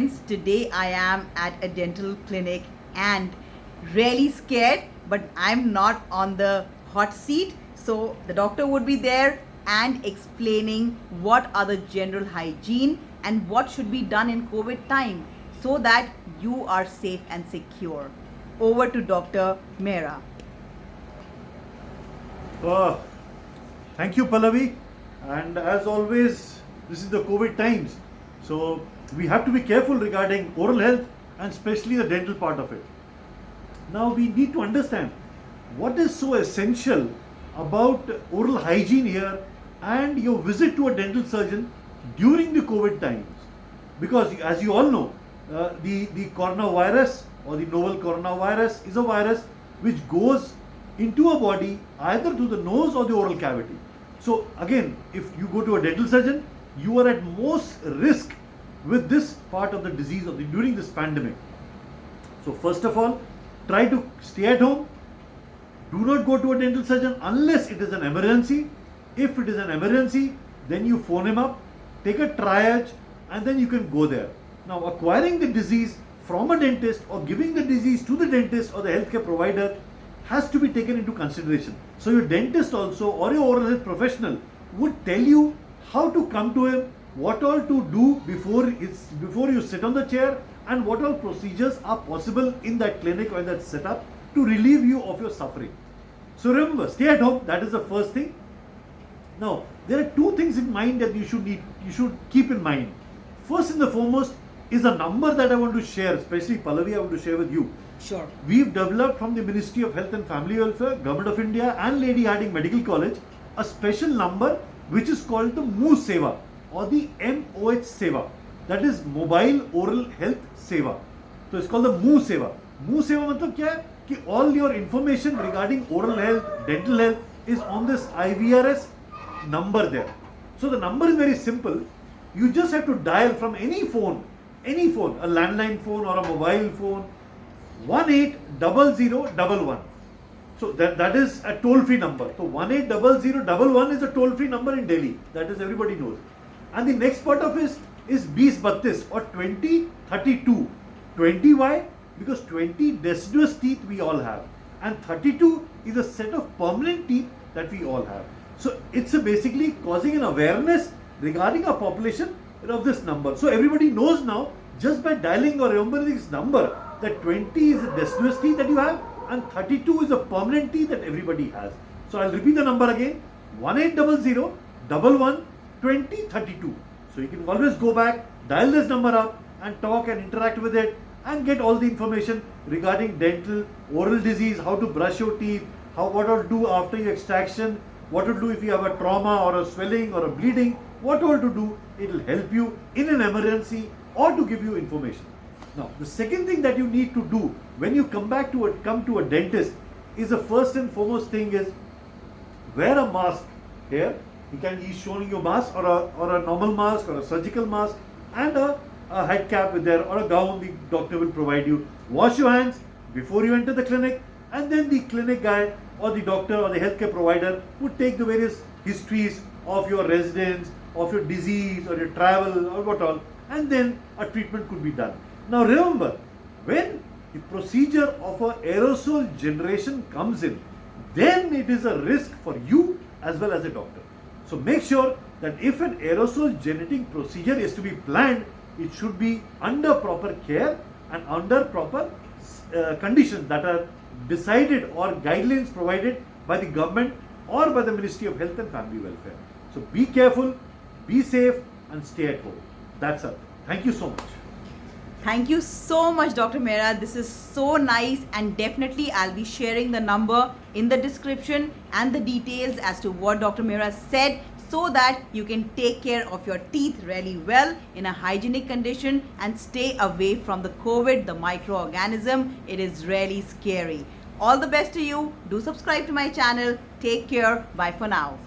friends, today I am at a dental clinic and really scared, but I'm not on the hot seat. So the doctor would be there and explaining what are the general hygiene and what should be done in COVID time so that you are safe and secure. Over to Dr. Mehra. Thank you, Pallavi. And as always, this is the COVID times. So we have to be careful regarding oral health and especially the dental part of it. Now we need to understand what is so essential about oral hygiene here and your visit to a dental surgeon during the COVID times. Because as you all know, the coronavirus or the novel coronavirus is a virus which goes into a body either through the nose or the oral cavity. So again, if you go to a dental surgeon, you are at most risk with this part of the disease of during this pandemic. So first of all, try to stay at home. Do not go to a dental surgeon unless it is an emergency. If it is an emergency, then you phone him up, take a triage, and then you can go there. Now, acquiring the disease from a dentist or giving the disease to the dentist or the healthcare provider has to be taken into consideration. So your dentist also or your oral health professional would tell you how to come to him, what all to do before you sit on the chair, and what all procedures are possible in that clinic or in that setup to relieve you of your suffering. So remember, stay at home. That is the first thing. Now, there are two things in mind that you should keep in mind. First and the foremost is a number that I want to share, especially Pallavi, I want to share with you. Sure. We've developed from the Ministry of Health and Family Welfare, Government of India and Lady Hardinge Medical College a special number which is called the MOH Seva or the MOH Seva. That is Mobile Oral Health Seva. So it's called the MOH Seva. MOH Seva मतलब क्या है कि all your information regarding oral health, dental health is on this IVRS number there. So the number is very simple. You just have to dial from any phone, a landline phone or a mobile phone, 180011. So that is a toll-free number. So 180011 is a toll-free number in Delhi. That is everybody knows. And the next part of it is 2032 or 2032. 20 why? Because 20 deciduous teeth we all have. And 32 is a set of permanent teeth that we all have. So it's basically causing an awareness regarding our population of this number. So everybody knows now just by dialing or remembering this number that 20 is a deciduous teeth that you have and 32 is a permanent teeth that everybody has. So I'll repeat the number again, 1800112032. So you can always go back, dial this number up and talk and interact with it and get all the information regarding dental, oral disease, how to brush your teeth, what to do after your extraction, what to do if you have a trauma or a swelling or a bleeding, what all to do. It will help you in an emergency or to give you information. Now, the second thing that you need to do when you come to a dentist is the first and foremost thing is wear a mask here. He's showing you a mask or a normal mask or a surgical mask and a head cap with there or a gown the doctor will provide you. Wash your hands before you enter the clinic and then the clinic guy or the doctor or the healthcare provider would take the various histories of your residence, of your disease or your travel or what all, and then a treatment could be done. Now remember, when the procedure of an aerosol generation comes in, then it is a risk for you as well as a doctor. So make sure that if an aerosol generating procedure is to be planned, it should be under proper care and under proper conditions that are decided or guidelines provided by the government or by the Ministry of Health and Family Welfare. So be careful, be safe and stay at home. That's it. Thank you so much. Thank you so much, Dr. Mehra. This is so nice and definitely I'll be sharing the number in the description and the details as to what Dr. Mehra said so that you can take care of your teeth really well in a hygienic condition and stay away from the COVID, the microorganism. It is really scary. All the best to you. Do subscribe to my channel. Take care. Bye for now.